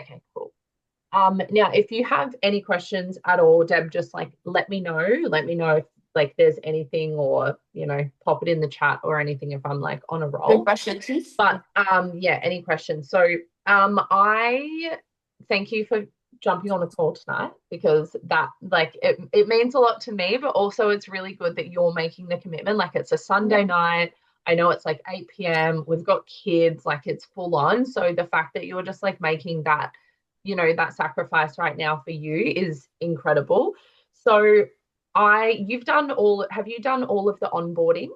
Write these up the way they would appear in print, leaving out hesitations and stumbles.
Okay, cool. Now, if you have any questions at all, Deb, just like let me know. Let me know if like there's anything or, pop it in the chat or anything if I'm like on a Good roll. questions. But yeah, any questions? So I thank you for jumping on the call tonight because that like it means a lot to me, but also it's really good that you're making the commitment. Like it's a Sunday night. I know it's like 8 p.m. We've got kids, like it's full on. So the fact that you're just like making that, that sacrifice right now for you is incredible. So have you done all of the onboarding?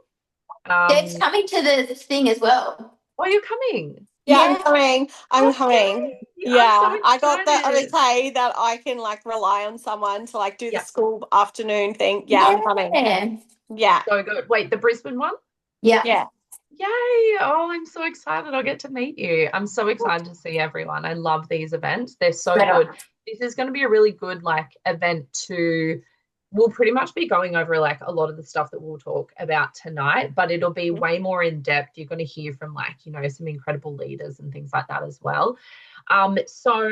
It's Um, coming to the thing as well. oh, you're coming. Yeah, I'm Yeah. coming. I'm Oh, coming. yay. I'm so Yeah, I got the excited. okay that I can like rely on someone to like do the Yeah, school afternoon thing. Yeah, I'm coming. Yeah. Yeah, so good. Wait, the Brisbane one? Yeah. yeah. Yay. Oh, I'm so excited. I'll get to meet you. I'm so excited to see everyone. I love these events. They're so Right good. on. This is going to be a really good like event to we'll pretty much be going over like a lot of the stuff that we'll talk about tonight, but it'll be way more in depth. You're going to hear from like, some incredible leaders and things like that as well. So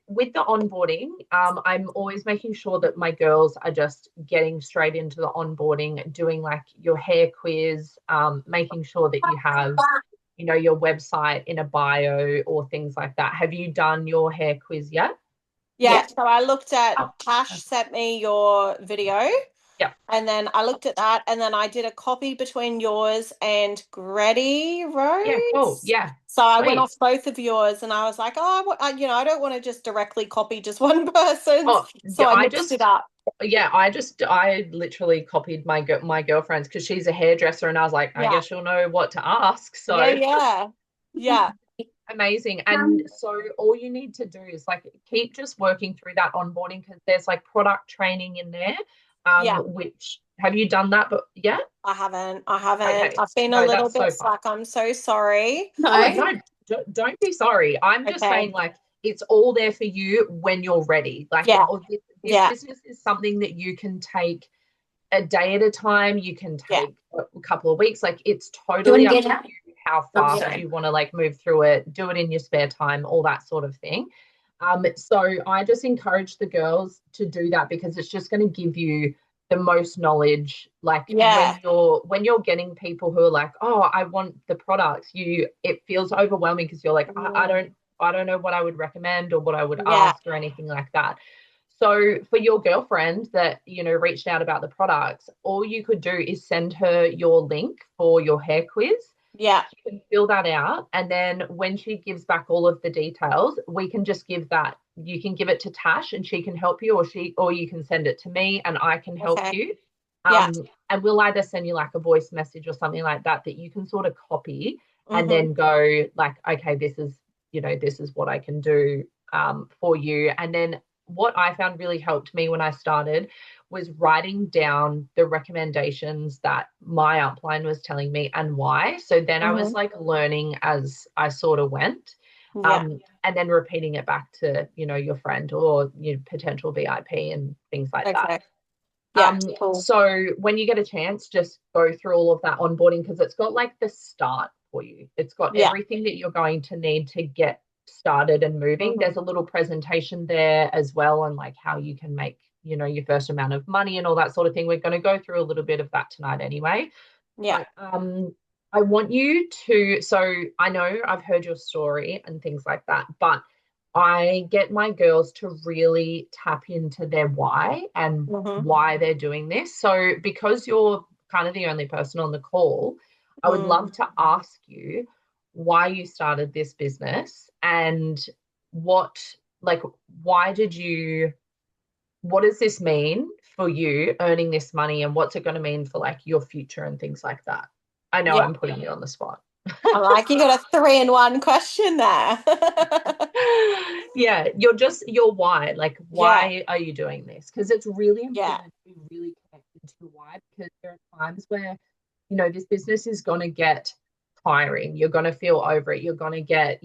with the onboarding, I'm always making sure that my girls are just getting straight into the onboarding, doing like your hair quiz, making sure that you have, your website in a bio or things like that. Have you done your hair quiz yet? Yeah, Yeah. so I looked at Oh, Tash sent me your video yeah. and then I looked at that and then I did a copy between yours and Grady Yeah, cool. Rose. Yeah, So I went sweet. off both of yours and I was like, oh, I don't want to just directly copy just one person's. Oh, So yeah, I mixed it up. I literally copied my girlfriend's because she's a hairdresser, and I was like, I Yeah, guess you'll know what to ask. yeah, So yeah, yeah, amazing. And so all you need to do is like keep just working through that onboarding because there's like product training in there. yeah. Which have you done that? But yeah, I haven't. I haven't. okay. I've been a No, little that's bit so fun. slack. I'm so sorry. Oh No. no, don't be sorry. I'm just Okay. saying like it's all there for you when you're ready. Like Yeah, this yeah, business is something that you can take a day at a time. You can yeah. take a couple of weeks. Like it's Do you totally want to up get to out? you how Oh, fast sorry. you want to like move through it, do it in your spare time, all that sort of thing. So I just encourage the girls to do that because it's just going to give you the most knowledge. Like Yeah. when you're getting people who are like, oh, I want the products, it feels overwhelming because you're like, Mm, I don't know what I would recommend or what I would yeah. ask or anything like that. So for your girlfriend that, reached out about the products, all you could do is send her your link for your hair quiz. Yeah. She can fill that out. And then when she gives back all of the details, we can just give that. You can give it to Tash and she can help you, or you can send it to me and I can help Okay. you. Yeah. Um, and we'll either send you like a voice message or something like that that you can sort of copy and Mm-hmm. then go like, okay, this is what I can do for you. And then what I found really helped me when I started was writing down the recommendations that my upline was telling me and why. So then I was Mm-hmm. like learning as I sort of went. Yeah. And then repeating it back to, your friend or your potential VIP and things like that. Okay. Yeah. Cool. So when you get a chance, just go through all of that onboarding because it's got like the start for you. It's got Yeah. everything that you're going to need to get started and moving. Mm-hmm. There's a little presentation there as well on like how you can make, your first amount of money and all that sort of thing. We're going to go through a little bit of that tonight anyway. Yeah. But I want you to, so I know I've heard your story and things like that, but I get my girls to really tap into their why and Mm-hmm. why they're doing this. So, because you're kind of the only person on the call, I would Mm. love to ask you why you started this business and what, like, why did you, what does this mean for you earning this money and what's it going to mean for like your future and things like that? I know Yeah. I'm putting you on the spot. I'm like, you got a three-in-one question there. Yeah, your why. Like, Yeah. why are you doing this? Because it's really Yeah. important to be really connected to your why because there are times where, this business is going to get tiring. You're going to feel over it. You're going to get,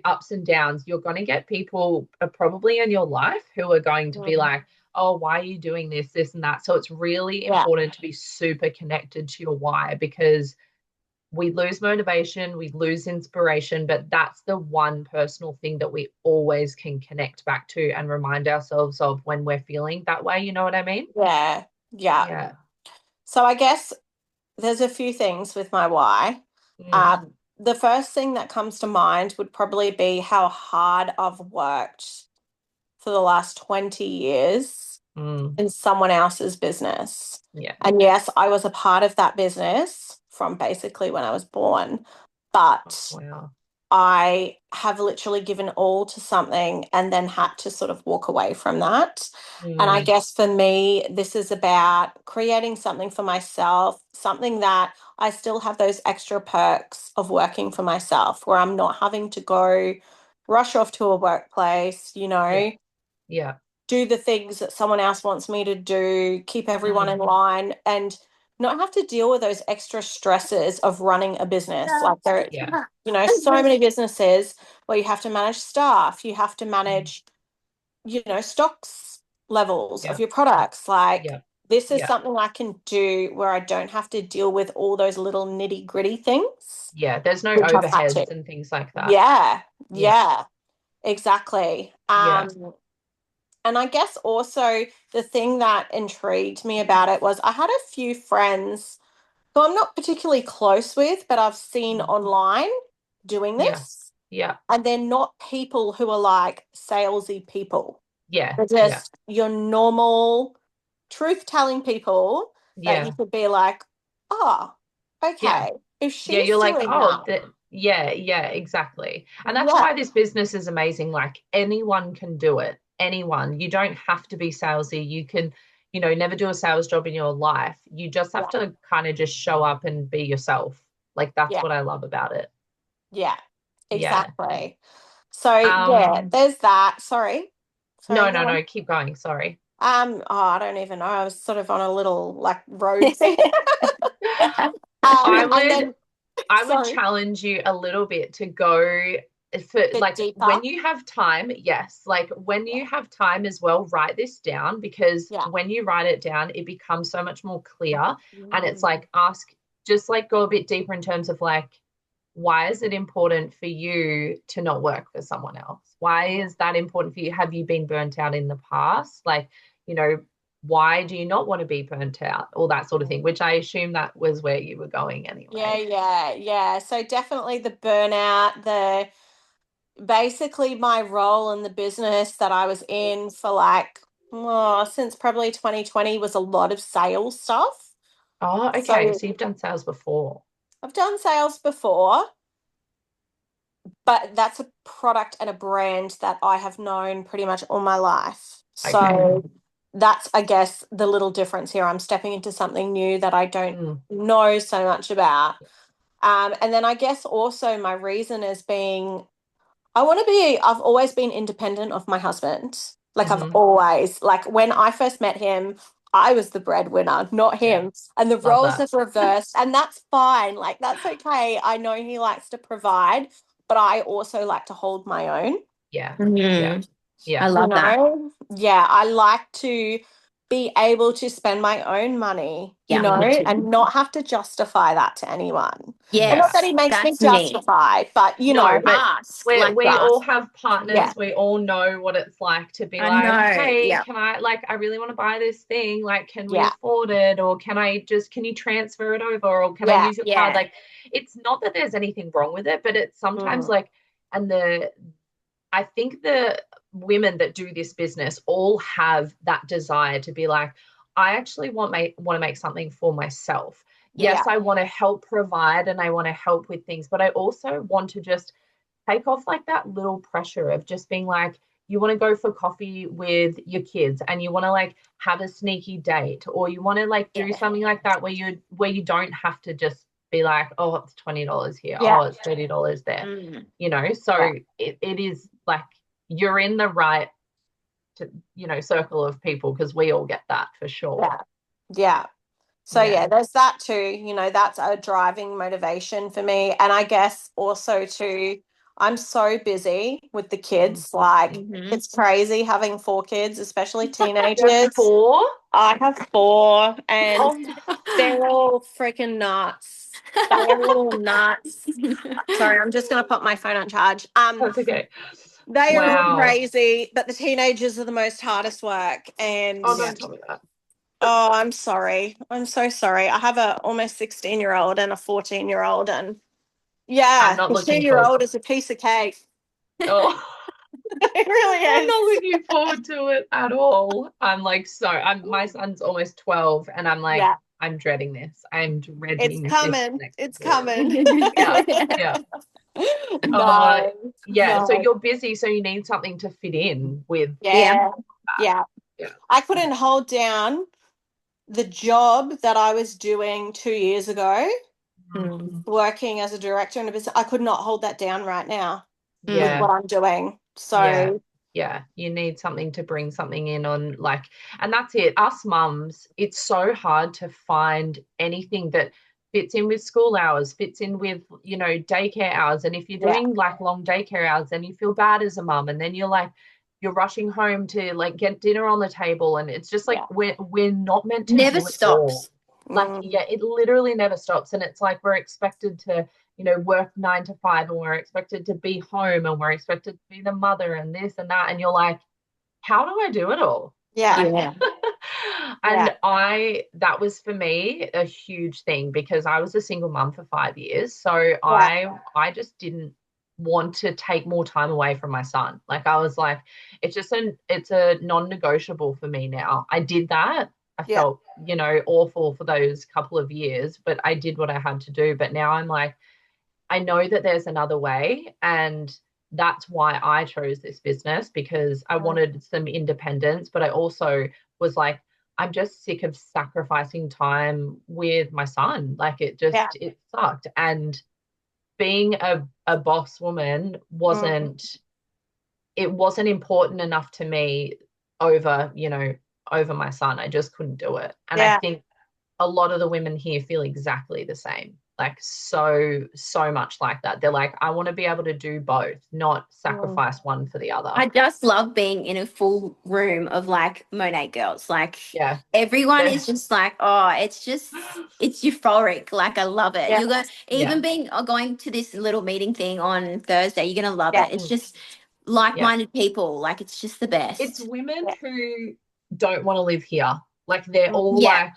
ups and downs. You're going to get people probably in your life who are going to be Mm. like, oh, why are you doing this and that? So it's really Yeah. important to be super connected to your why because we lose motivation, we lose inspiration, but that's the one personal thing that we always can connect back to and remind ourselves of when we're feeling that way. You know what I mean? Yeah. Yeah. Yeah. So I guess there's a few things with my why. Mm, The first thing that comes to mind would probably be how hard I've worked for the last 20 years mm, in someone else's business. yeah. And yes, I was a part of that business from basically when I was born, but Wow. I have literally given all to something and then had to sort of walk away from that. And I Mm, guess for me, this is about creating something for myself, something that I still have those extra perks of working for myself, where I'm not having to go rush off to a workplace, yeah. Yeah. do the things that someone else wants me to do, keep everyone in Mm, line, and not have to deal with those extra stresses of running a business. Like there, yeah. so many businesses where you have to manage staff, you have to Mm, manage, stocks levels yeah. of your products. Like Yeah. this is Yeah. something I can do where I don't have to deal with all those little nitty gritty things, Yeah. There's no which I've had to. overheads and things like that. Yeah, Yeah. yeah, exactly. Yeah. And I guess also the thing that intrigued me about it was I had a few friends who I'm not particularly close with, but I've seen Mm, online doing yeah. this. Yeah. And they're not people who are like salesy people. Yeah. They're Yeah. just your normal truth telling people that you Yeah. could be like, oh, Yeah. okay, if Yeah, she's you're like, doing oh, that, yeah, yeah, exactly. And that's yeah, why this business is amazing. Like anyone can do it. Anyone. You don't have to be salesy. You can, never do a sales job in your life. You just have yeah, to kind of just show up and be yourself. Like that's yeah, what I love about it. yeah, Yeah. exactly. So yeah, Um, there's that. Sorry, no, go no, on. no, keep going. Sorry. I don't even know. I was sort of on a little like road thing. I And would then I would sorry, challenge you a little bit to go for bit like deeper. when you have time, yes, like when Yeah, you have time as well, write this down because yeah. when you write it down, it becomes so much more clear. And it's Mm, like just like go a bit deeper in terms of like, why is it important for you to not work for someone else? Why is that important for you? Have you been burnt out in the past? Like, you know, why do you not want to be burnt out? All that sort of thing, which I assume that was where you were going yeah, anyway. yeah, yeah. So definitely the burnout, the basically my role in the business that I was in for like since probably 2020 was a lot of sales stuff. Oh, okay. So So you've done sales before. I've done sales before, but that's a product and a brand that I have known pretty much all my life. Okay. So that's, I guess, the little difference here. I'm stepping into something new that I don't Mm, know so much about. And then I guess also my reason is being I've always been independent of my husband. Like I've hmm. always, like when I first met him, I was the breadwinner, not Yeah. him. And the Love roles that. have reversed, and that's fine. Like that's okay. I know he likes to provide, but I also like to hold my own. Yeah. Yeah. Mm, I Yeah. You love that. know? Yeah, I like to be able to spend my own money, Yeah, me Mm, and too. not have to justify that to anyone. And not yeah. that he Yes, makes me that's me. justify, but No, but Ask, we like we that. all have yeah, partners. We all know what it's like to be I like, know. hey, Yeah. can I like I really want to buy this thing. Like, can we yeah, afford it? Or can you transfer it over? Or can I yeah. use your card? Yeah. Like, it's not that there's anything wrong with it, but it's sometimes Mm. like and the I think the women that do this business all have that desire to be like, I actually want to make something for myself. Yeah. Yes, I want to help provide and I want to help with things, but I also want to just take off like that little pressure of just being like, you want to go for coffee with your kids and you want to like have a sneaky date or you want to like do Yeah. something like that where you don't have to just be like, oh, it's $20 here, Yeah. oh, it's $30 there, Mm. so Yeah. it is like you're in the right circle of people because we all get that for sure. Yeah. Yeah. So Yeah. yeah, there's that too. That's a driving motivation for me. And I guess also too, I'm so busy with the Mm. kids. Like Hmm. it's crazy having four kids, especially You have teenagers. four? I have four, and Oh, They're all freaking nuts. They're all nuts. Sorry, I'm just going to put my phone on charge. That's okay. They are all Wow. crazy, but the teenagers are the most hardest work. And Oh, don't tell me that. oh, I'm sorry. I'm so sorry. I have a almost 16-year-old and a 14-year-old, and I'm yeah, not the looking forward. 2-year-old is a piece of cake. Oh, It really I'm is. not looking forward to it at all. I'm like, my son's almost 12, and I'm like, Yeah, I'm dreading this. I'm it's dreading this coming. next It's year. coming. Yeah, yeah. No, Yeah. So no. you're busy, so you need something to fit in with. Yeah, yeah. Yeah. I couldn't hold down the job that I was doing 2 years ago, Mm. working as a director in a business. I could not hold that down right now with Yeah. what I'm doing. Yeah. So Yeah. You need something to bring something in on, like, and that's it. Us mums, it's so hard to find anything that fits in with school hours, fits in with, daycare hours. And if you're yeah, doing like long daycare hours, then you feel bad as a mum. And then you're rushing home to like get dinner on the table. And it's just like yeah. we're not meant to Never do it all. stops. Like, Mm, yeah, it literally never stops. And it's like we're expected to, work 9 to 5, and we're expected to be home, and we're expected to be the mother and this and that. And you're like, how do I do it all? yeah, Like, Yeah. yeah, and that was for me a huge thing, because I was a single mum for 5 years. So yeah, I just didn't want to take more time away from my son. Like, I was like, it's a non-negotiable for me now. I did that. I yeah, felt, awful for those couple of years, but I did what I had to do. But now I'm like, I know that there's another way, and that's why I chose this business, because I mm, wanted some independence, but I also was like, I'm just sick of sacrificing time with my son. Like, yeah, it sucked. And being a boss woman mm, wasn't important enough to me over, over my son. I just couldn't do it. And I yeah. think a lot of the women here feel exactly the same, like so much like that. They're like, I want to be able to do both, not Mm, sacrifice one for the other. I just love being in a full room of like Monet girls. Like Yeah. everyone Yeah. is just like, oh, it's euphoric. Like I love it. yeah, You're going Yeah. even being going to this little meeting thing on Thursday, you're gonna love yeah, it. It's Mm. just Yeah. like-minded people. Like it's just the It's best. women yeah, who don't want to live here. Like, they're mm, all Yeah. like,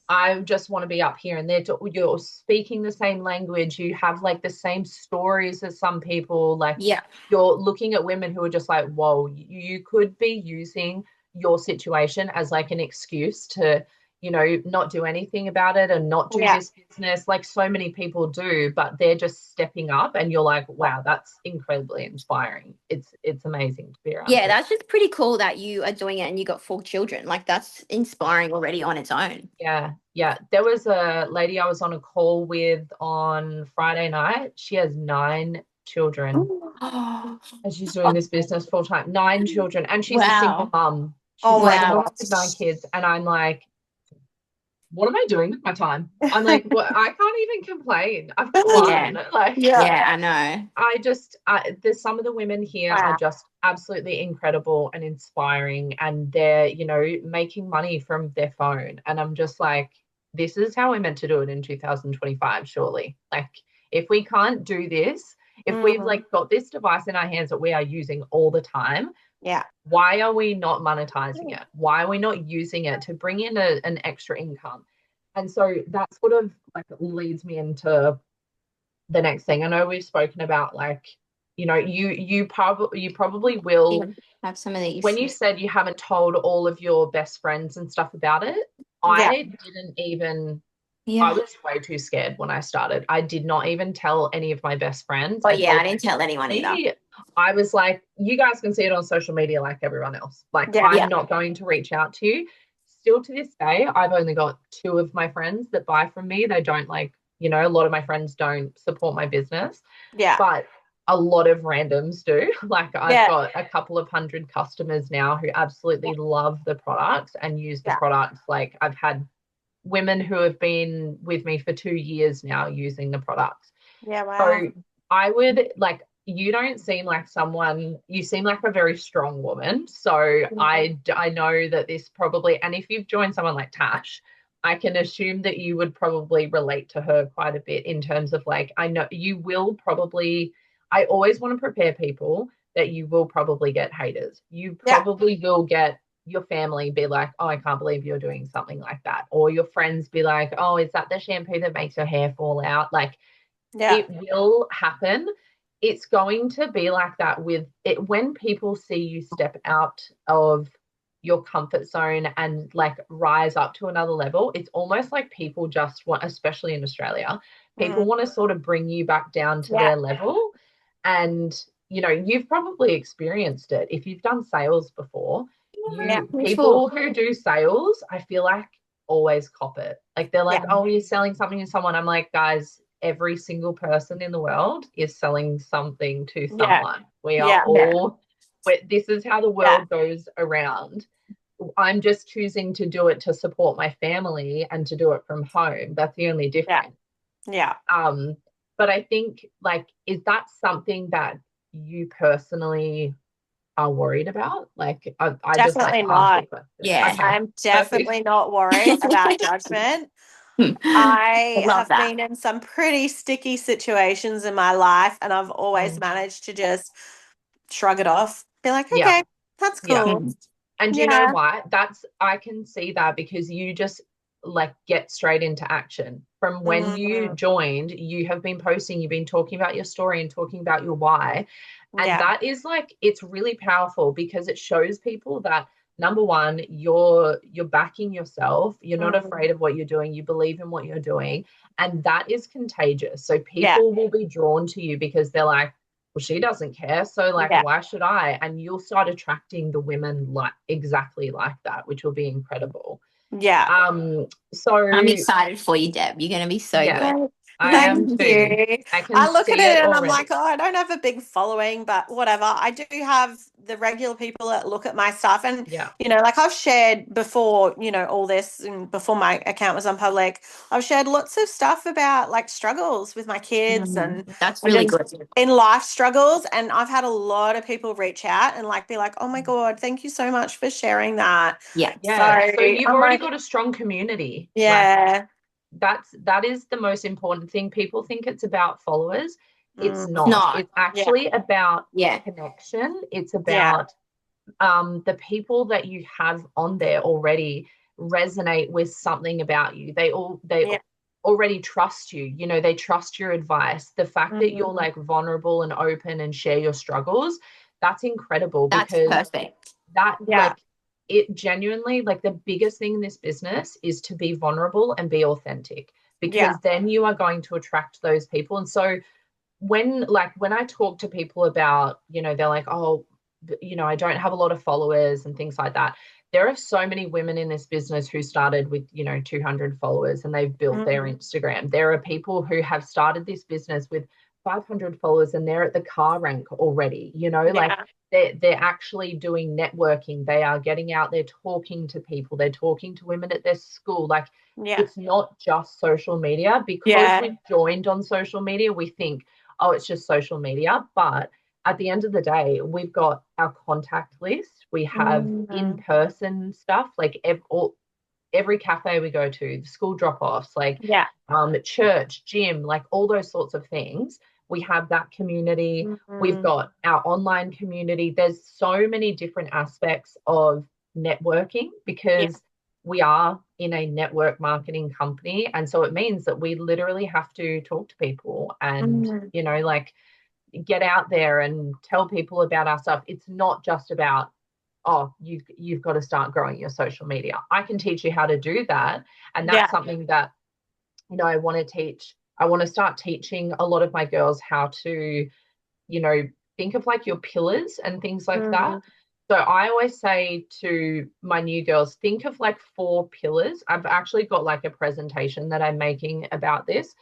I just want to be up here, and you're speaking the same language. You have like the same stories as some people. Like, Yeah. you're looking at women who are just like, whoa, you could be using your situation as like an excuse to, not do anything about it and not do yeah, this business. Like, so many people do, but they're just stepping up, and you're like, wow, that's incredibly inspiring. It's amazing to be around Yeah, you. that's just pretty cool that you are doing it and you got 4 children. Like that's inspiring already on its own. Yeah, yeah. There was a lady I was on a call with on Friday night. She has 9 children, Oh, and she's doing this business full time. 9 children, and she's a single wow. mom. oh She's a my single Wow. mom with 9 kids, and I'm like, what am I doing with my time? I'm like, what? I can't even complain. I've got Yeah. one. Like, yeah, Yeah, I know. there's some of the women here are wow, just absolutely incredible and inspiring, and they're, making money from their phone. And I'm just like, this is how we're meant to do it in 2025, surely. Like, if we can't do this, if we've mm, like got this device in our hands that we are using all the time, yeah, why are we not monetizing it? Why are we not using it to bring in an extra income? And so that sort of like leads me into the next thing. I know we've spoken about, like, you probably will. Yeah. Have some of When these. you said you haven't told all of your best friends and stuff about it, yeah, I didn't even. I Yeah. was way too scared when I started. I did not even tell any of my best friends. Oh I yeah, I told didn't tell anyone either. me, I was like, you guys can see it on social media like everyone else. Like, yeah, I'm Yeah. not going to reach out to you. Still to this day, I've only got 2 of my friends that buy from me. They don't, like, a lot of my friends don't support my business, yeah, but a lot of randoms do. Like, I've yeah, got a couple of hundred customers now who absolutely love the products and use the yeah, products. Like, I've had women who have been with me for 2 years now using the products. yeah, wow, So I would like, you don't seem like someone, you seem like a very strong woman. So mhm, I know that this probably, and if you've joined someone like Tash, I can assume that you would probably relate to her quite a bit in terms of like, I know you will probably, I always want to prepare people that you will probably get haters. You Yeah. probably will get your family be like, oh, I can't believe you're doing something like that. Or your friends be like, oh, is that the shampoo that makes your hair fall out? Like, Yeah. it will happen. It's going to be like that with it when people see you step out of your comfort zone and like rise up to another level. It's almost like people just want, especially in Australia, people Mm. want to sort of bring you back down to Yeah. their level. And you've probably experienced it if you've done sales before. Yeah. You For people sure. who do sales, I feel like always cop it. Like they're like, Yeah. oh, you're selling something to someone. I'm like, guys, every single person in the world is selling something to Yeah. someone. We are Yeah. all, this is how the Yeah. world goes around. I'm just choosing to do it to support my family and to do it from home. That's the only Yeah. difference. Yeah. But I think, like, is that something that you personally are worried about? Like, I just like Definitely to ask the not. question. Yeah. Okay, I'm perfect. definitely not worried about judgment. I I love have that. been in some pretty sticky situations in my life, and I've always Mm, managed to just shrug it off, be like, yeah, okay, that's yeah. cool. Mm. And you know Yeah. what? I can see that because you just like get straight into action. From when you Mm, joined, you have been posting, you've been talking about your story and talking about your why. And yeah. that is like, it's really powerful because it shows people that number one, you're backing yourself, you're not Mm, afraid of what you're doing, you believe in what you're doing, and that is contagious. So yeah. people will be drawn to you because they're like, well, she doesn't care, so like Yeah. why should I? And you'll start attracting the women like exactly like that, which will be incredible. Yeah. I'm So excited for you, Deb. You're going to be so yeah, good. Thank I thank am too. you. I can I look at see it it and I'm like, already. oh, I don't have a big following, but whatever. I do have the regular people that look at my stuff. And, Yeah. like I've shared before, all this and before my account was on public, I've shared lots of stuff about like struggles with my kids and, That's and really just good. in life struggles. And I've had a lot of people reach out and like be like, oh my God, thank you so much for sharing that. Yeah. So Yeah. So you've I'm already like, got a strong community. Like yeah. that is the most important thing. People think it's about followers. It's It's not. not. It's Yeah. actually about Yeah. connection. It's Yeah. about the people that you have on there already resonate with something about you. They Yeah. already trust you. They trust your advice. The fact that you're Mm, like vulnerable and open and share your struggles, that's incredible That's because perfect. that yeah. like it genuinely like the biggest thing in this business is to be vulnerable and be authentic Yeah. because then you are going to attract those people. And so when I talk to people about, they're like, oh, I don't have a lot of followers and things like that. There are so many women in this business who started with, 200 followers and they've built their Mm, Instagram. There are people who have started this business with 500 followers and they're at the car rank already, like yeah. they're actually doing networking. They are getting out there talking to people. They're talking to women at their school. Like Yeah. it's not just social media because Yeah. we've joined on social media. We think, oh, it's just social media. But at the end of the day, we've got our contact list. We have Mm, in-person stuff, like every cafe we go to, the school drop-offs, like yeah. church, gym, like all those sorts of things. We have that community. We've Mm, got our online community. There's so many different aspects of networking yeah. because we are in a network marketing company. And so it means that we literally have to talk to people and, Mm, like get out there and tell people about our stuff. It's not just about, oh, you've got to start growing your social media. I can teach you how to do that. And yeah. that's something that, I want to teach. I want to start teaching a lot of my girls how to, think of like your pillars and things like that. Mm, So I always say to my new girls, think of like 4 pillars. I've actually got like a presentation that I'm making about this,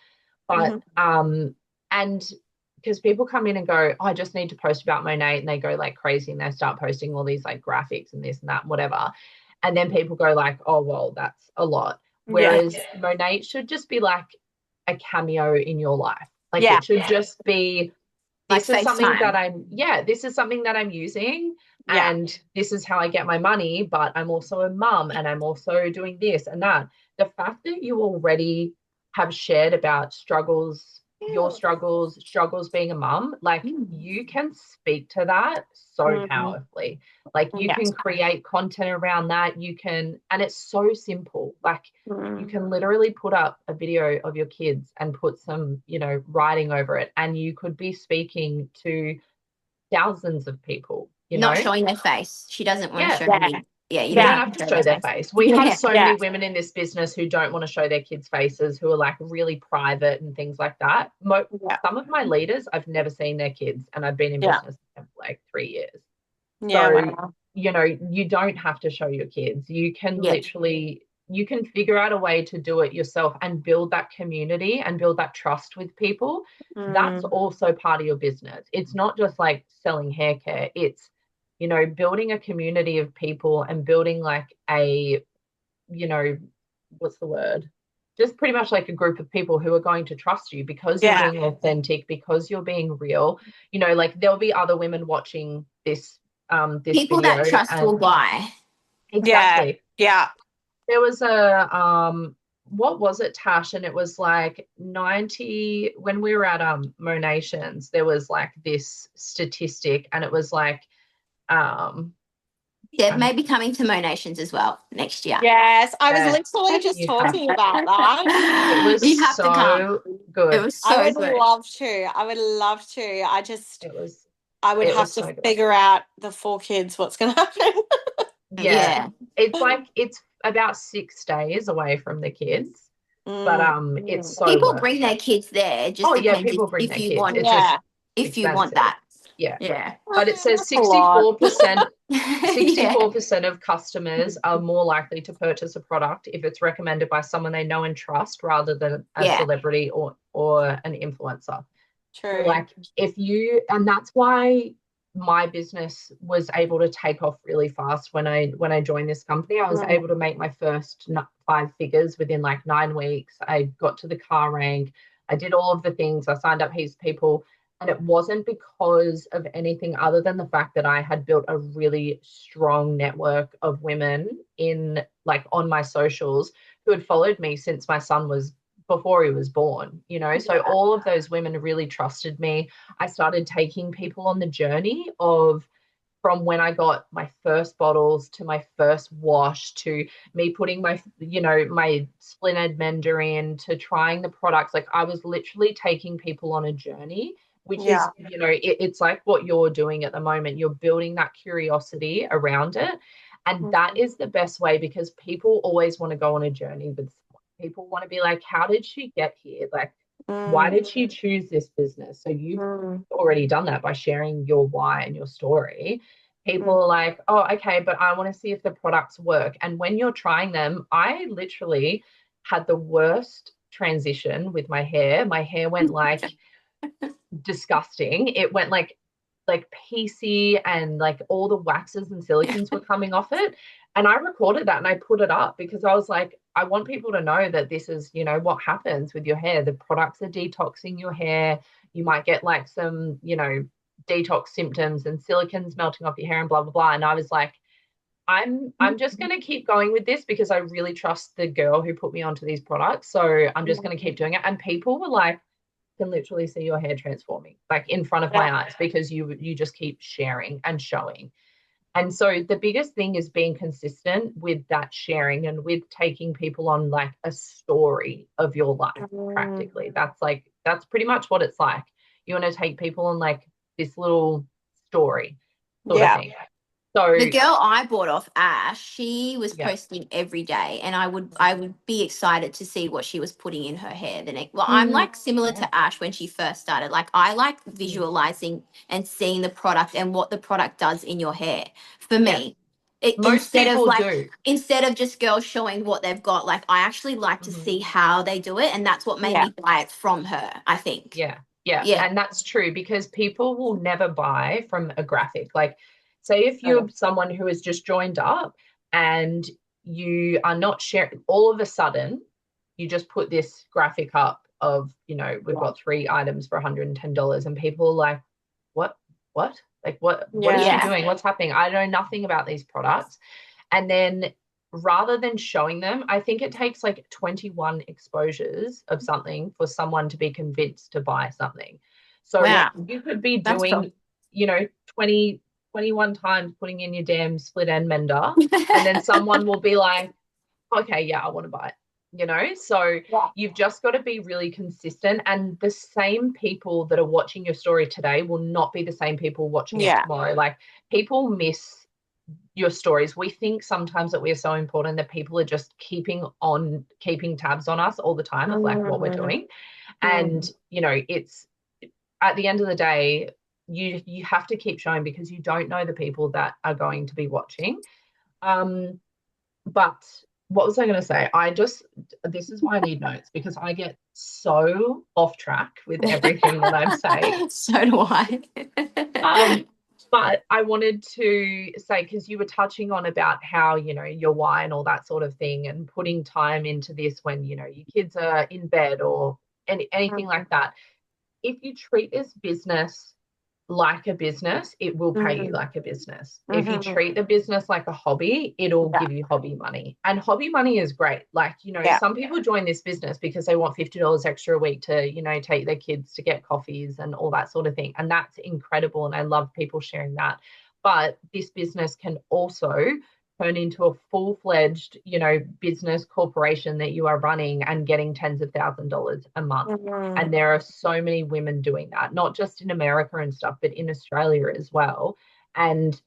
but mhm. and because people come in and go, oh, I just need to post about Monet, and they go like crazy and they start posting all these like graphics and this and that, whatever. And then people go like, oh, well, that's a lot. Yeah. Whereas Monet should just be like a cameo in your life. Like Yeah. it should just be Like this is something that FaceTime. this is something that I'm using, Yeah. and this is how I get my money, but I'm also a mum and I'm also doing this and that. The fact that you already have shared about struggles, your struggles being a mum, like Mm. you can speak to that so Mm. powerfully. Like you Yeah. can create content around that. You can, and it's so simple. Like you Mm. can literally put up a video of your kids and put some, writing over it, and you could be speaking to thousands of people, Not showing their face. She doesn't want to Yeah. show Yeah. any. Yeah, you They don't don't Yeah. have have to to show show their their face. face. We have Yeah. so Yeah. many women in this business who don't want to show their kids' faces, who are like really private and things like that. Yeah. Some of my leaders, I've never seen their kids, and I've been in Yeah. business for like 3 years. Yeah. So, Wow. you don't have to show your kids. You can Yeah. literally, you can figure out a way to do it yourself and build that community and build that trust with people. That's Mm. also part of your business. It's not just like selling hair care. It's, building a community of people and building like a, you know, what's the word? Just pretty much like a group of people who are going to trust you because you're Yeah. being authentic, because you're being real. Like there'll be other women watching this People that video, trust will and buy. Yeah. exactly. Yeah. There was a what was it, Tash? And it was like 90 when we were at Monations, there was like this statistic, and it was like um They trying may to be coming to Monations as well next year. Yes. I was yeah, literally just you have talking about that. it was You have to come. so It good. was I so would good. love to. I would love to. It was I would it have was to so good. figure out the 4 kids what's going to happen. Yeah. Yeah. It's about 6 days away from the kids, but Mm. it's Mm. so People worth bring it. their kids there. It just Oh yeah, depends people bring if their you kids. want It's just Yeah. if you want expensive. that. Yeah. Yeah. But it says That's a lot. 64% Yeah. 64% of customers are more likely to purchase a product if it's recommended by someone they know and trust rather than a Yeah. celebrity or an influencer. So True. like and that's why my business was able to take off really fast when I joined this company. I was Mm. able to make my first 5 figures within like 9 weeks. I got to the car rank. I did all of the things. I signed up heaps of people. And it wasn't because of anything other than the fact that I had built a really strong network of women in like on my socials who had followed me since my son was before he was born. So Yeah. all of those women really trusted me. I started taking people on the journey of from when I got my first bottles to my first wash to me putting my Splendid Mender in to trying the products. Like I was literally taking people on a journey, which is, Yeah. it's like what you're doing at the moment. You're building that curiosity around it. And that Mm. is the best way because people always want to go on a journey with someone. People want to be like, how did she get here? Like, why Mm. did she choose this business? So you've Mm. already done that by sharing your why and your story. People Mm. are like, oh, okay, but I want to see if the products work. And when you're trying them, I literally had the worst transition with my hair. My hair went like disgusting. It went like PC, and like all the waxes and silicons were coming off it. And I recorded that and I put it up because I was like, I want people to know that this is, what happens with your hair. The products are detoxing your hair. You might get like some, detox symptoms and silicons melting off your hair and blah blah blah. And I was like, I'm just going to keep going with this because I really trust the girl who put me onto these products. So I'm just going to keep doing it. And people were like, can literally see your hair transforming like in front of Yeah. my eyes because you just keep sharing and showing. And so the biggest thing is being consistent with that sharing and with taking people on like a story of your life Mm. practically. That's pretty much what it's like. You want to take people on like this little story sort of Yeah. thing. So The girl I bought off Ash, she was yeah. posting every day, and I would be excited to see what she was putting in her hair the next. Well, I'm Mm. like similar Yeah. to Ash when she first started. Like I like visualizing and seeing the product and what the product does in your hair. For Yeah. me, it, Most people do. instead of just girls showing what they've got, like I actually like to Mhm. see how they do it, and that's what made Yeah. me buy it from her. I think. Yeah, yeah. Yeah. And that's true because people will never buy from a graphic. Like, say if Okay. you're someone who has just joined up and you are not sharing, all of a sudden, you just put this graphic up of, we've got 3 items for $110, and people are like, what? Like what is she Yeah. doing? What's happening? I know nothing about these products. And then rather than showing them, I think it takes like 21 exposures of something for someone to be convinced to buy something. So Wow. you could be That's cool. doing, 21 times putting in your damn split end mender, and then someone will be like, okay, yeah, I want to buy it. So Yeah. you've just got to be really consistent, and the same people that are watching your story today will not be the same people watching it Yeah. tomorrow. Like, people miss your stories. We think sometimes that we are so important that people are just keeping tabs on us all the time of like what we're doing. And it's, at the end of the day, you have to keep showing, because you don't know the people that are going to be watching. But what was I going to say? This is why I need notes, because I get so off track with everything that I'm saying. So do I. But I wanted to say, because you were touching on about how, your why and all that sort of thing, and putting time into this when, your kids are in bed or anything like that. If you treat this business like a business, it will pay you like a business. If you treat the business like a hobby, it'll give you hobby money. And hobby money is great. Like, some people join this business because they want $50 extra a week to, take their kids to get coffees and all that sort of thing. And that's incredible. And I love people sharing that. But this business can also turn into a full-fledged, business corporation that you are running and getting tens of thousands of dollars a month. And there are so many women doing that, not just in America and stuff, but in Australia as well. And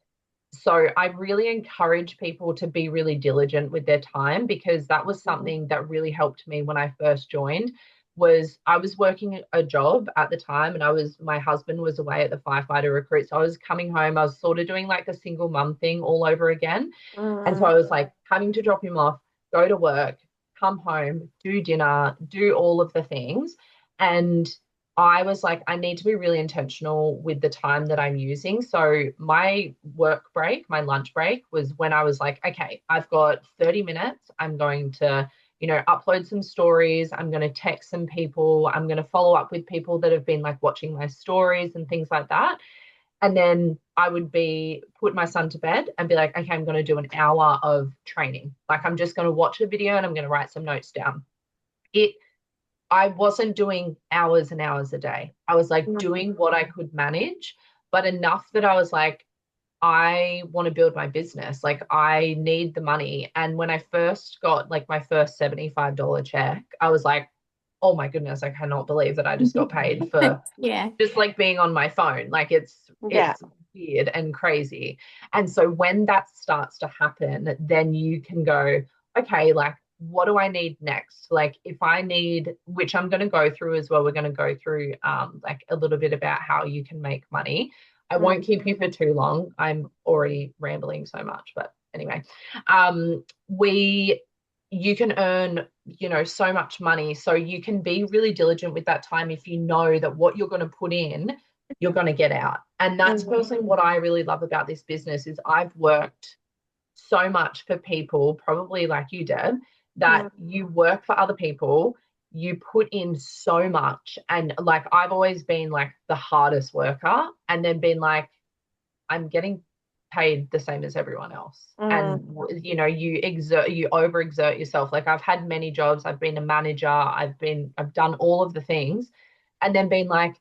so I really encourage people to be really diligent with their time, because that was something that really helped me when I first joined. Was I was working a job at the time, and my husband was away at the firefighter recruit. So I was coming home, I was sort of doing like a single mum thing all over again. And so I was like having to drop him off, go to work, come home, do dinner, do all of the things. And I was like, I need to be really intentional with the time that I'm using. So my work break, my lunch break, was when I was like, okay, I've got 30 minutes. I'm going to, upload some stories. I'm going to text some people. I'm going to follow up with people that have been like watching my stories and things like that. And then I would put my son to bed and be like, okay, I'm going to do an hour of training. Like, I'm just going to watch a video and I'm going to write some notes down. I wasn't doing hours and hours a day. I was like doing what I could manage, but enough that I was like, I want to build my business. Like, I need the money. And when I first got like my first $75 check, I was like, oh my goodness, I cannot believe that I just got paid for just like being on my phone. Like, it's weird and crazy. And so when that starts to happen, then you can go, okay, like, what do I need next? Like, if I need, which I'm going to go through as well, we're going to go through like a little bit about how you can make money. I won't keep you for too long. I'm already rambling so much, but anyway, you can earn, so much money. So you can be really diligent with that time if you know that what you're going to put in, you're going to get out. And that's personally what I really love about this business is I've worked so much for people, probably like you, Deb, that you work for other people, you put in so much. And like, I've always been like the hardest worker, and then been like, I'm getting paid the same as everyone else. And you overexert yourself. Like, I've had many jobs, I've been a manager, I've done all of the things, and then been like,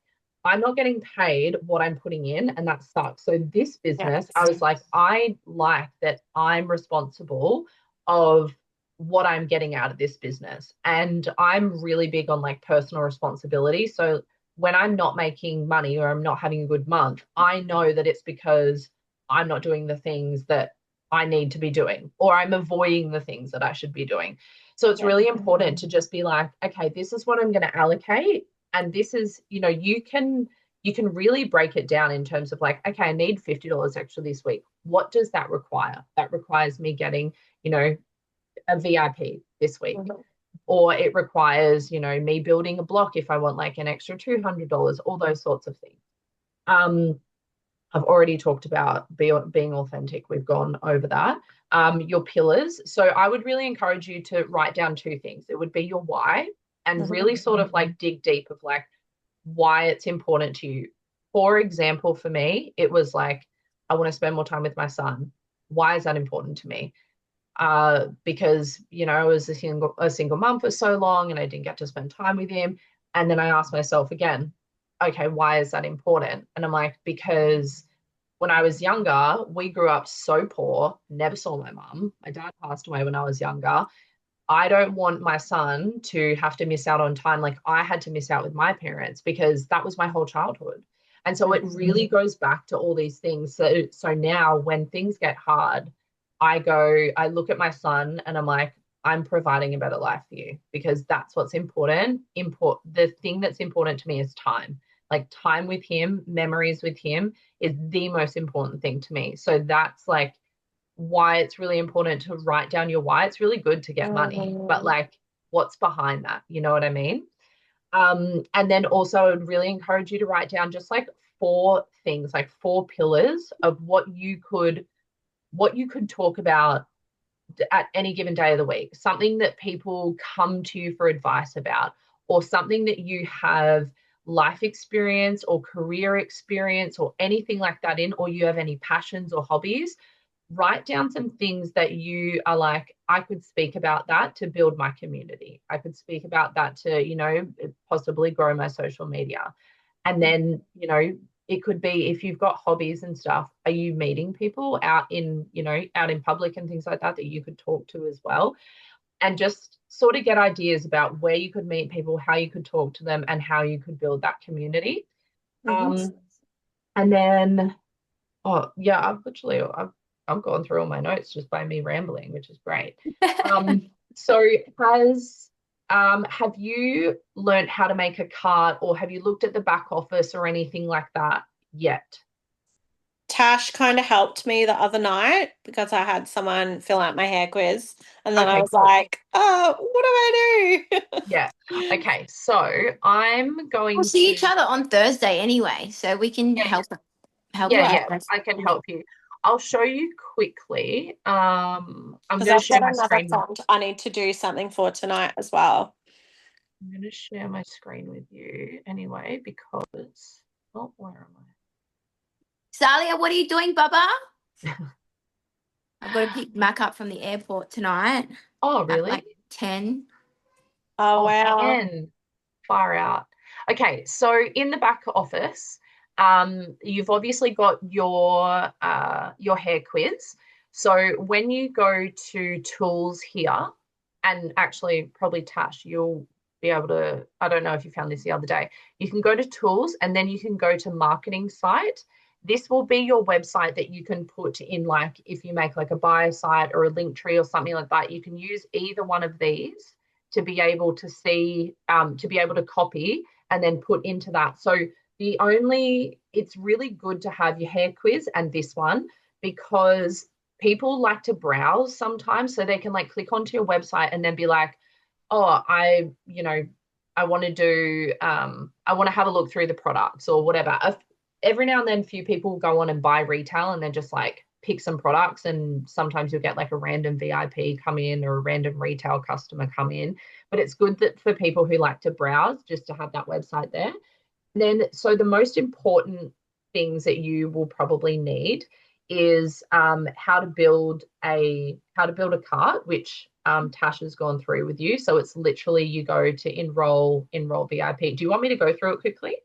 I'm not getting paid what I'm putting in, and that sucks. So this business, I was like, I like that I'm responsible of what I'm getting out of this business. And I'm really big on like personal responsibility. So when I'm not making money or I'm not having a good month, I know that it's because I'm not doing the things that I need to be doing, or I'm avoiding the things that I should be doing. So it's really important to just be like, okay, this is what I'm going to allocate. And this is, you can really break it down in terms of like, okay, I need $50 extra this week. What does that require? That requires me getting, a VIP this week. Or it requires, me building a block if I want like an extra $200, all those sorts of things. I've already talked about being authentic. We've gone over that. Your pillars. So I would really encourage you to write down two things. It would be your why, and really sort of like dig deep of like why it's important to you. for example, for me, it was like, I want to spend more time with my son. Why is that important to me? Because I was a single mom for so long and I didn't get to spend time with him. And then I asked myself again, okay, why is that important? And I'm like, because when I was younger, we grew up so poor, never saw my mum. My dad passed away when I was younger. I don't want my son to have to miss out on time like I had to miss out with my parents because that was my whole childhood. And so it really goes back to all these things. So now when things get hard, I look at my son and I'm like, I'm providing a better life for you because that's what's important. The thing that's important to me is time. Like time with him, memories with him is the most important thing to me. So that's like why it's really important to write down your why. It's really good to get money, but like what's behind that? You know what I mean? And then also I would really encourage you to write down just like 4 things, like 4 pillars of what you could talk about at any given day of the week, something that people come to you for advice about, or something that you have life experience or career experience or anything like that in, or you have any passions or hobbies. Write down some things that you are like, I could speak about that to build my community. I could speak about that to, possibly grow my social media. And then, it could be if you've got hobbies and stuff, are you meeting people out in public and things like that that you could talk to as well? And just sort of get ideas about where you could meet people, how you could talk to them, and how you could build that community. And then, oh yeah, I've gone through all my notes just by me rambling, which is great. So have you learned how to make a cart, or have you looked at the back office or anything like that yet? Tash kind of helped me the other night because I had someone fill out my hair quiz, and then I Okay, was cool. like, "Oh, what do I do?" Yeah. Okay. So I'm going We'll see to. each other on Thursday anyway, so we can Yeah, help you yeah, yeah. guys. I can help you. I'll show you quickly. I'm Because going to I've share got my another screen. friend I need to do something for tonight as well. I'm going to share my screen with you anyway because. Oh, where am Salia, what are you doing, Bubba? I? I've got to pick Mac up from the airport tonight Oh, at really? like 10. Oh, Oh, wow. 10. Far out. Okay, so in the back office, you've obviously got your hair quiz. So when you go to tools here, and actually probably Tash, you'll be able to, I don't know if you found this the other day, you can go to tools and then you can go to marketing site. This will be your website that you can put in, like if you make like a bio site or a link tree or something like that, you can use either one of these to be able to see, to be able to copy and then put into that. So it's really good to have your hair quiz and this one because people like to browse sometimes, so they can like click onto your website and then be like, oh, I want to do, I want to have a look through the products or whatever. Every now and then, few people go on and buy retail and then just like pick some products, and sometimes you'll get like a random VIP come in or a random retail customer come in. But it's good that for people who like to browse, just to have that website there. And then, so the most important things that you will probably need is how to build a cart, which Tash has gone through with you. So it's literally you go to enroll VIP. Do you want me to go through it quickly?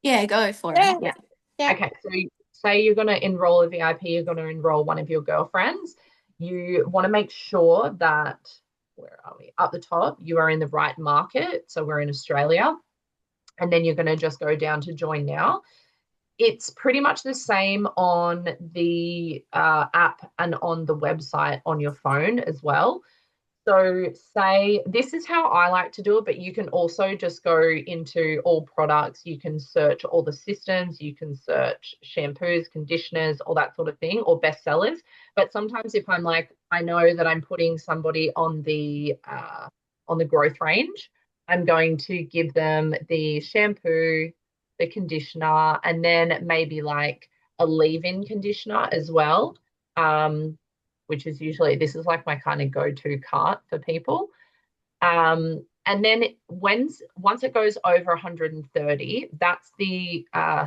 Yeah, go for Yeah. it. Yeah. Yeah. Okay, so say you're going to enroll a VIP, you're going to enroll one of your girlfriends. You want to make sure that, where are we? Up the top, you are in the right market. So we're in Australia. And then you're going to just go down to join now. It's pretty much the same on the app and on the website on your phone as well. So say this is how I like to do it, but you can also just go into all products. You can search all the systems, you can search shampoos, conditioners, all that sort of thing, or bestsellers. But sometimes if I'm like, I know that I'm putting somebody on the growth range, I'm going to give them the shampoo, the conditioner, and then maybe like a leave-in conditioner as well. Which is usually, this is like my kind of go-to cart for people. And then once it goes over 130, that's the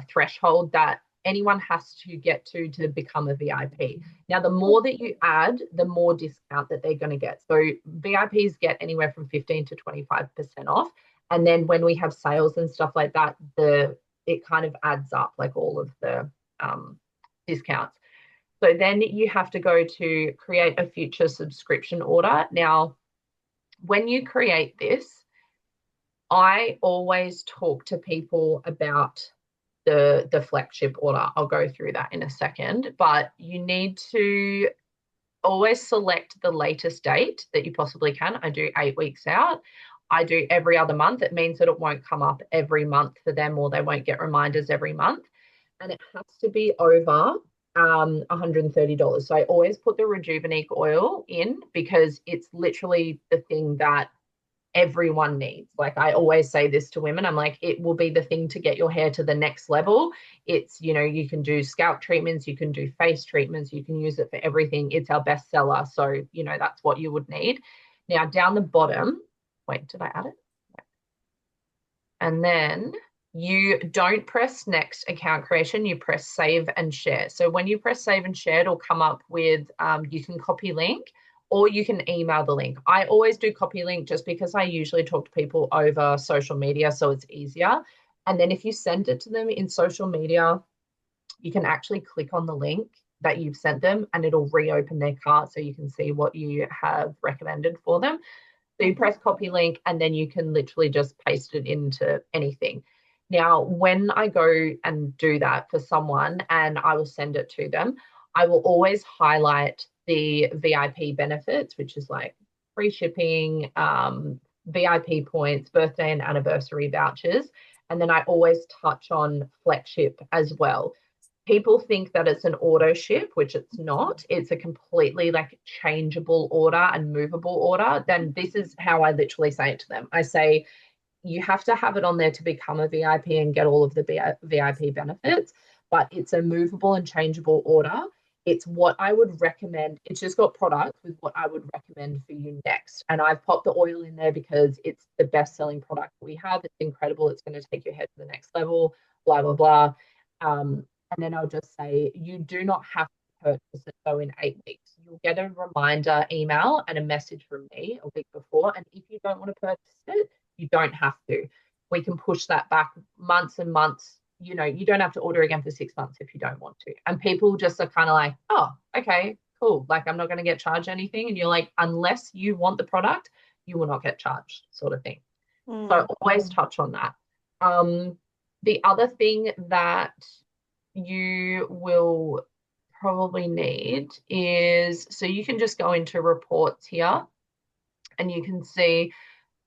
threshold that anyone has to get to become a VIP. Now, the more that you add, the more discount that they're going to get. So VIPs get anywhere from 15 to 25% off. And then when we have sales and stuff like that, it kind of adds up, like all of the discounts. So then you have to go to create a future subscription order. Now, when you create this, I always talk to people about the flagship order. I'll go through that in a second, but you need to always select the latest date that you possibly can. I do 8 weeks out. I do every other month. It means that it won't come up every month for them, or they won't get reminders every month. And it has to be over $130. So I always put the Rejuvenique oil in because it's literally the thing that everyone needs. Like, I always say this to women, I'm like, it will be the thing to get your hair to the next level. It's, you can do scalp treatments, you can do face treatments, you can use it for everything. It's our best seller. So, that's what you would need. Now, down the bottom, wait, did I add it? And then you don't press next account creation, you press save and share. So when you press save and share, it'll come up with, you can copy link, or you can email the link. I always do copy link just because I usually talk to people over social media, so it's easier. And then if you send it to them in social media, you can actually click on the link that you've sent them and it'll reopen their cart so you can see what you have recommended for them. So you press copy link and then you can literally just paste it into anything. Now, when I go and do that for someone and I will send it to them, I will always highlight the VIP benefits, which is like free shipping, VIP points, birthday and anniversary vouchers. And then I always touch on flagship as well. People think that it's an auto ship, which it's not. It's a completely like changeable order and movable order. Then this is how I literally say it to them. I say, you have to have it on there to become a VIP and get all of the VIP benefits, but it's a movable and changeable order. It's what I would recommend. It's just got products with what I would recommend for you next. And I've popped the oil in there because it's the best selling product we have. It's incredible. It's going to take your hair to the next level, blah, blah, blah. And then I'll just say, you do not have to purchase it though in 8 weeks. You'll get a reminder email and a message from me a week before. And if you don't want to purchase it, you don't have to. We can push that back months and months. You don't have to order again for 6 months if you don't want to. And people just are kind of like, oh, okay, cool. Like, I'm not going to get charged anything. And you're like, unless you want the product, you will not get charged, sort of thing. So always touch on that. The other thing that you will probably need is, so you can just go into reports here and you can see,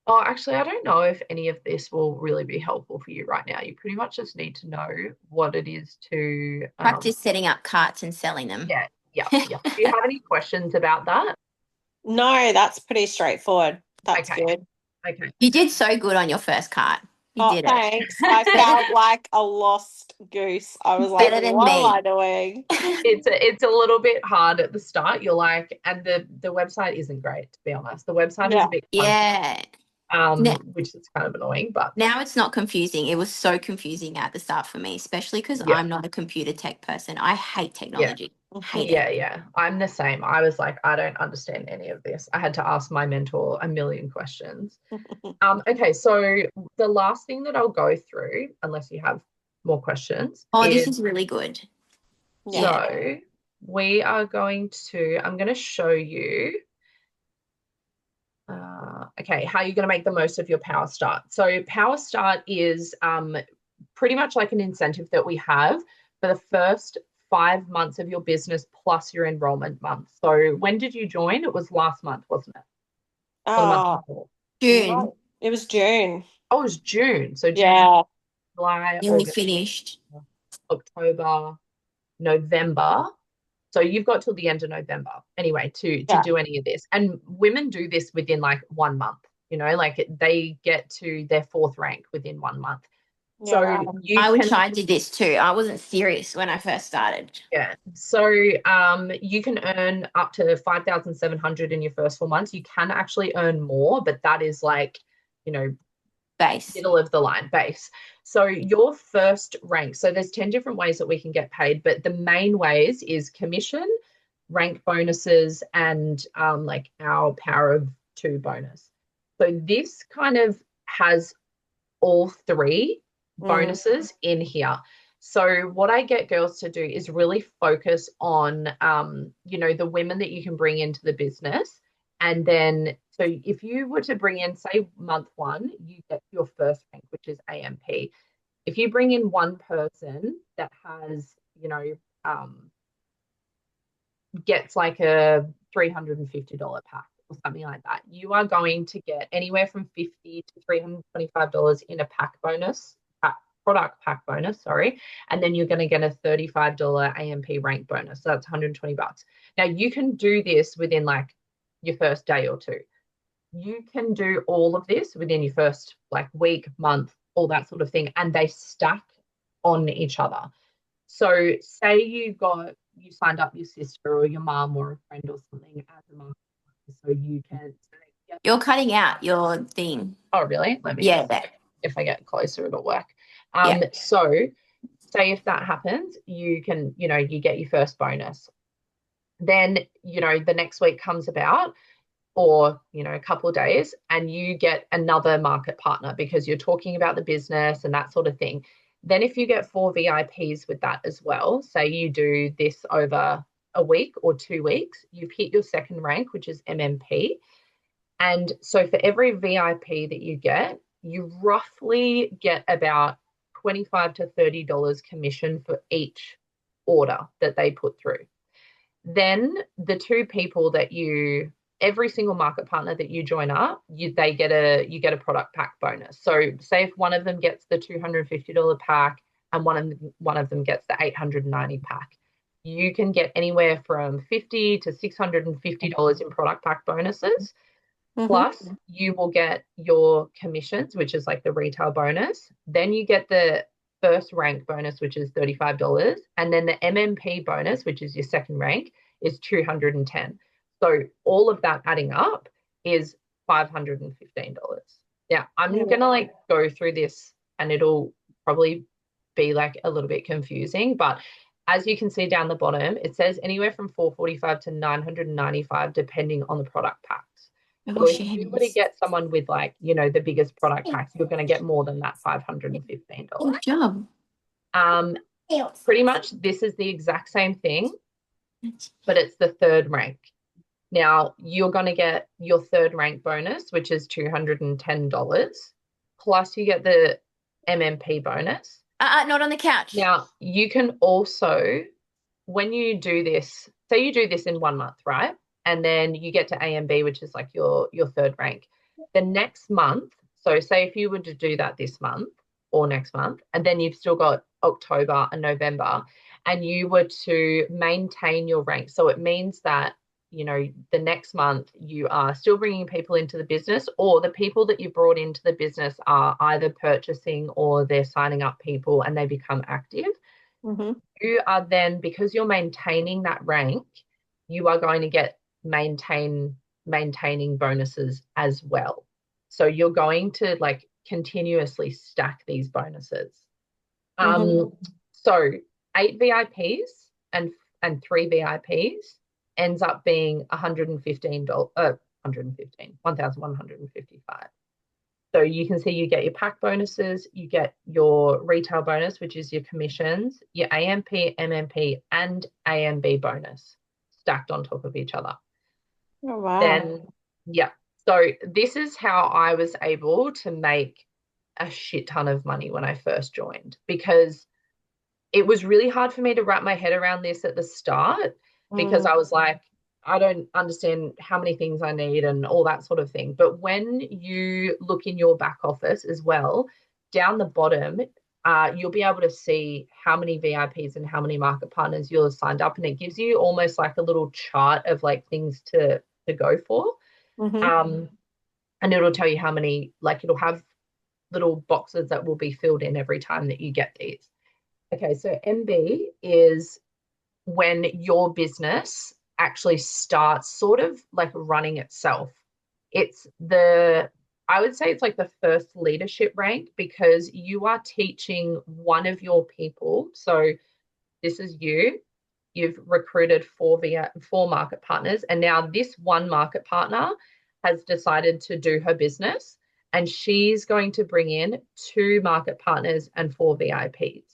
oh, actually, I don't know if any of this will really be helpful for you right now. You pretty much just need to know what it is to practice setting up carts and selling them. Yeah. Do you have any questions about that? No, that's pretty straightforward. That's Okay. good. Okay. You did so good on your first cart. You did Thanks. I felt like a lost goose. I was like, Better than what me. am I doing? It's a little bit hard at the start. You're like, and the website isn't great, to be honest. The website is a bit funky, which is kind of annoying, but now it's not confusing. It was so confusing at the start for me, especially because I'm not a computer tech person. I hate technology. Hate it. Yeah. I'm the same. I was like, I don't understand any of this. I had to ask my mentor a million questions. Okay, so the last thing that I'll go through, unless you have more questions. This is really good. So we are going to, I'm going to show you okay, how you're going to make the most of your Power Start. So Power Start is pretty much like an incentive that we have for the first 5 months of your business plus your enrollment month. So when did you join? It was last month, wasn't it? Or the month before? June. It was June. Oh, it was June. So June, July, Nearly August, finished. October, November. So you've got till the end of November anyway to do any of this. And women do this within like 1 month, like they get to their 4th rank within 1 month. So I wish I did this too. I wasn't serious when I first started. Yeah. So you can earn up to 5,700 in your first 4 months. You can actually earn more, but that is like base. middle of the line base. So your first rank, so there's 10 different ways that we can get paid, but the main ways is commission, rank bonuses, and like our power of two bonus. So this kind of has all three bonuses in here. So what I get girls to do is really focus on, the women that you can bring into the business. And then, so if you were to bring in, say, month one, you get your first rank, which is AMP. If you bring in one person that has, gets like a $350 pack or something like that, you are going to get anywhere from $50 to $325 in a product pack bonus, sorry. And then you're going to get a $35 AMP rank bonus. So that's $120. Now you can do this within like your first day or two. You can do all of this within your first like week, month, all that sort of thing. And they stack on each other. So say you signed up your sister or your mom or a friend or something as a marketer, so you can. You're cutting out your thing. Oh, really? Let me. Yeah. If I get closer, it'll work. Yeah. So say if that happens, you can, you get your first bonus. Then, the next week comes about, or, a couple of days, and you get another market partner because you're talking about the business and that sort of thing. Then if you get 4 VIPs with that as well, say you do this over a week or 2 weeks, you've hit your second rank, which is MMP. And so for every VIP that you get, you roughly get about $25 to $30 commission for each order that they put through. Then the two people that every single market partner that you join up, you get a product pack bonus. So say if one of them gets the $250 pack and one of them gets the $890 pack, you can get anywhere from $50 to $650 in product pack bonuses. Plus you will get your commissions, which is like the retail bonus. Then you get the first rank bonus, which is $35. And then the MMP bonus, which is your second rank, is $210. So all of that adding up is $515. Yeah, I'm going to like go through this and it'll probably be like a little bit confusing, but as you can see down the bottom, it says anywhere from $445 to $995 depending on the product packs. So if you were to get someone with like, the biggest product packs, you're going to get more than that $515. Good job. Pretty much this is the exact same thing, but it's the third rank. Now you're going to get your third rank bonus, which is $210, plus you get the MMP bonus. Not on the couch. Now you can also, when you do this, say you do this in 1 month, right? And then you get to AMB, which is like your third rank. The next month, so say if you were to do that this month or next month, and then you've still got October and November, and you were to maintain your rank. So it means that, the next month you are still bringing people into the business, or the people that you brought into the business are either purchasing or they're signing up people and they become active. You are then, because you're maintaining that rank, you are going to get maintaining bonuses as well. So you're going to like continuously stack these bonuses. So 8 VIPs and 3 VIPs ends up being $1,155. So you can see you get your pack bonuses, you get your retail bonus, which is your commissions, your AMP, MMP, and AMB bonus stacked on top of each other. Oh, wow. Then, yeah. So this is how I was able to make a shit ton of money when I first joined, because it was really hard for me to wrap my head around this at the start, because I was like, I don't understand how many things I need and all that sort of thing. But when you look in your back office as well, down the bottom, you'll be able to see how many VIPs and how many market partners you'll have signed up. And it gives you almost like a little chart of like things to go for. And it'll tell you how many, like it'll have little boxes that will be filled in every time that you get these. Okay, so MB is when your business actually starts sort of like running itself. It's the I would say it's like the first leadership rank because you are teaching one of your people. So this is you. You've recruited four market partners, and now this one market partner has decided to do her business, and she's going to bring in two market partners and four VIPs.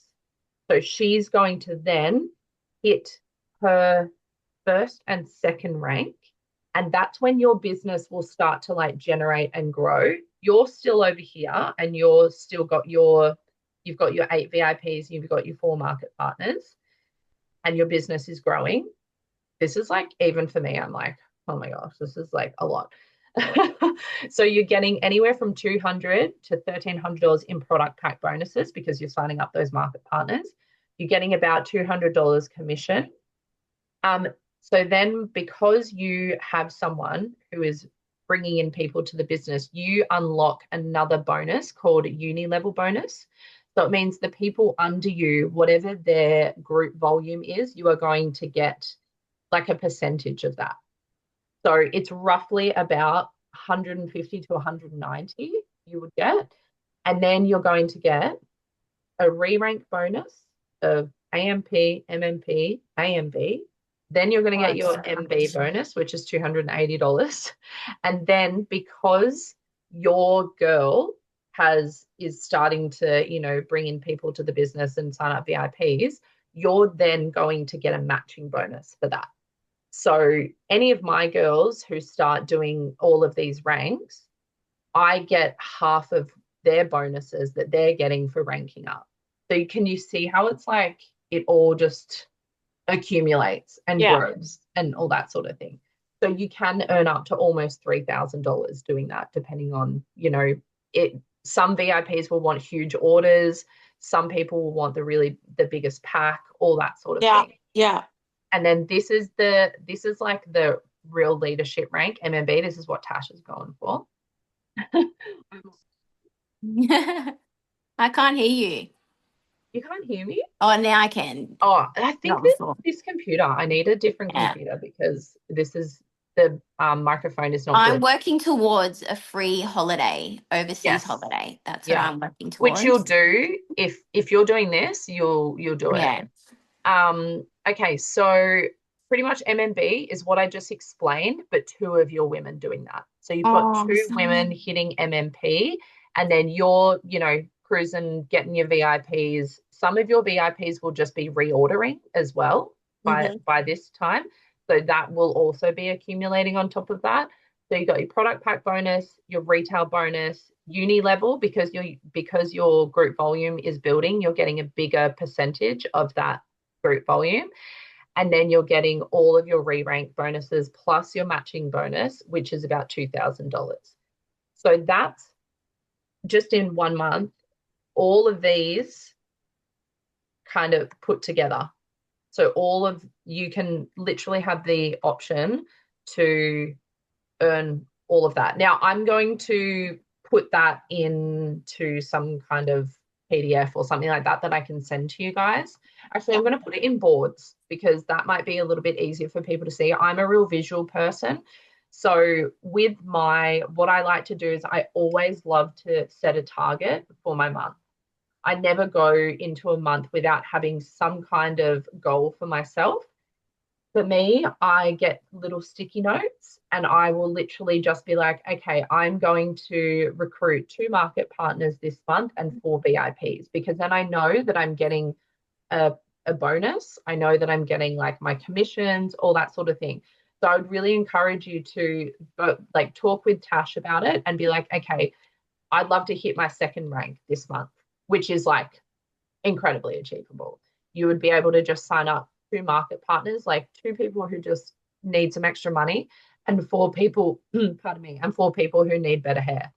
So she's going to then hit her first and second rank. And that's when your business will start to like generate and grow. You're still over here and you've got your eight VIPs, you've got your four market partners, and your business is growing. This is like, even for me, I'm like, oh my gosh, this is like a lot. So you're getting anywhere from $200 to $1,300 in product pack bonuses because you're signing up those market partners. You're getting about $200 commission. So then because you have someone who is bringing in people to the business, you unlock another bonus called uni level bonus. So it means the people under you, whatever their group volume is, you are going to get like a percentage of that. So it's roughly about 150 to 190 you would get. And then you're going to get a re-rank bonus of AMP, MMP, AMB. Then you're going to get your MB bonus, which is $280. And then because your girl is starting to, bring in people to the business and sign up VIPs, you're then going to get a matching bonus for that. So any of my girls who start doing all of these ranks, I get half of their bonuses that they're getting for ranking up. So can you see how it's like it all just accumulates and grows and all that sort of thing? So you can earn up to almost $3,000 doing that, depending on, it. Some VIPs will want huge orders. Some people will want the biggest pack, all that sort of thing. Yeah. And then this is like the real leadership rank, MMB. This is what Tash is going for. I can't hear you. You can't hear me? Oh, now I can. Oh, I think this computer, I need a different computer because the microphone is not I'm good. working towards a free holiday, overseas holiday. That's what I'm working towards. Which you'll do if you're doing this, you'll do it. Okay, so pretty much MMB is what I just explained, but two of your women doing that. So you've got two women hitting MMP, and then you're, cruising, getting your VIPs. Some of your VIPs will just be reordering as well by this time. So that will also be accumulating on top of that. So you got your product pack bonus, your retail bonus, uni level, because your group volume is building, you're getting a bigger percentage of that group volume. And then you're getting all of your re-rank bonuses plus your matching bonus, which is about $2,000. So that's just in 1 month, all of these kind of put together. So you can literally have the option to earn all of that. Now I'm going to put that into some kind of PDF or something like that I can send to you guys. Actually, I'm going to put it in boards because that might be a little bit easier for people to see. I'm a real visual person. So with what I like to do is I always love to set a target for my month. I never go into a month without having some kind of goal for myself. For me, I get little sticky notes and I will literally just be like, okay, I'm going to recruit 2 market partners this month and 4 VIPs, because then I know that I'm getting a bonus. I know that I'm getting like my commissions, all that sort of thing. So I would really encourage you to talk with Tash about it and be like, okay, I'd love to hit my second rank this month, which is like incredibly achievable. You would be able to just sign up 2 market partners, like 2 people who just need some extra money, and 4 people, pardon me, and 4 people who need better hair.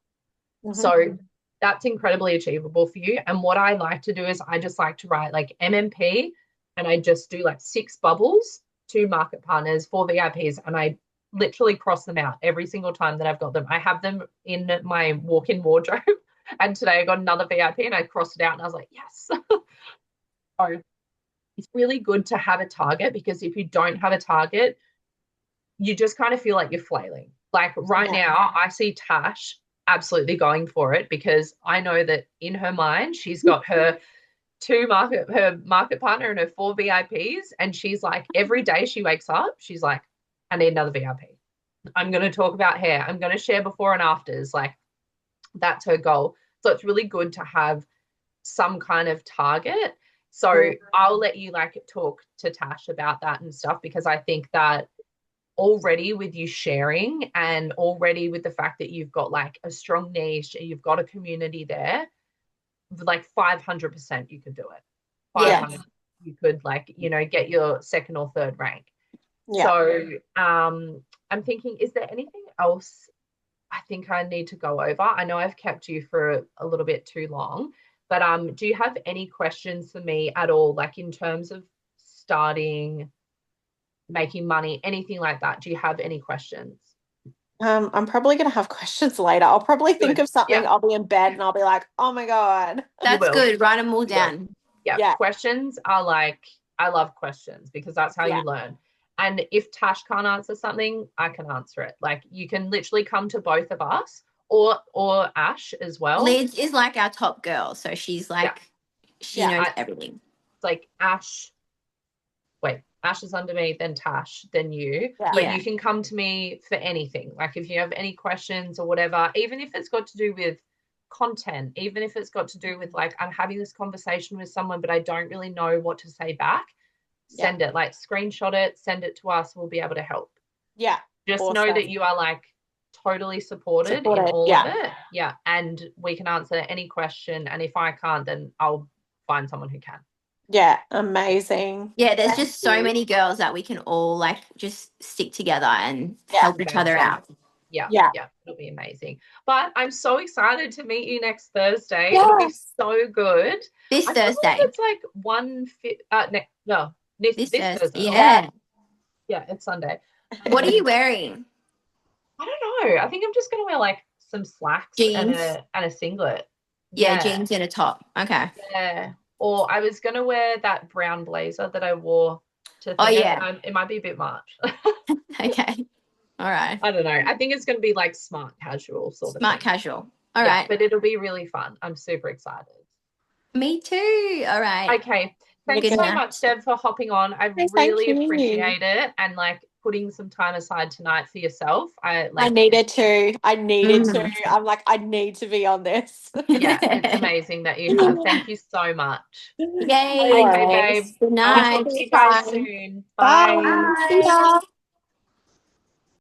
So that's incredibly achievable for you. And what I like to do is I just like to write like MMP, and I just do like 6 bubbles, 2 market partners, 4 VIPs, and I literally cross them out every single time that I've got them. I have them in my walk-in wardrobe. And today I got another VIP and I crossed it out and I was like, yes. So it's really good to have a target, because if you don't have a target, you just kind of feel like you're flailing. Like right now, I see Tash absolutely going for it, because I know that in her mind she's got her market partner and her 4 VIPs, and she's like, every day she wakes up, she's like, I need another VIP. I'm going to talk about hair. I'm going to share before and afters. Like, that's her goal. So it's really good to have some kind of target. So I'll let you like talk to Tash about that and stuff, because I think that already with you sharing and already with the fact that you've got like a strong niche and you've got a community there, like 500% you could do it. 500 you could, like, you know, get your second or third rank. So I'm thinking, is there anything else I think I need to go over? I know I've kept you for a little bit too long, but do you have any questions for me at all, like in terms of starting, making money, anything like that? Do you have any questions? I'm probably gonna have questions later. I'll probably think of something. I'll be in bed and I'll be like, oh my God. That's good. Write them all down. Yeah. Questions are like, I love questions because that's how you learn. And if Tash can't answer something, I can answer it. Like, you can literally come to both of us, or Ash as well. Liz is like our top girl, so she's like, she knows everything. It's like Ash is under me, then Tash, then you. But you can come to me for anything. Like, if you have any questions or whatever, even if it's got to do with content, even if it's got to do with like, I'm having this conversation with someone but I don't really know what to say back, send it, like screenshot it, send it to us. We'll be able to help. Just know that you are like totally supported in all of it. And we can answer any question, and if I can't, then I'll find someone who can. Amazing. There's just so many girls that we can all like just stick together and help each other out. It'll be amazing. But I'm so excited to meet you next Thursday. It'll be so good. This Thursday. It's like this Thursday. Yeah, it's Sunday. What are you wearing? I don't know. I think I'm just gonna wear like some slacks, jeans, and a singlet. Jeans and a top. Okay. Or I was gonna wear that brown blazer that I wore to it might be a bit much. Okay. All right. I don't know. I think it's going to be like smart casual sort of smart casual. All right. But it'll be really fun. I'm super excited. Me too. All right. Okay. Thanks so much, Deb, for hopping on. I really appreciate it, and like putting some time aside tonight for yourself. I needed to. I'm like, I need to be on this. It's amazing that you have. Thank you so much. Yay. Okay, babe. Good night. I'll talk to you guys soon. Bye. Bye.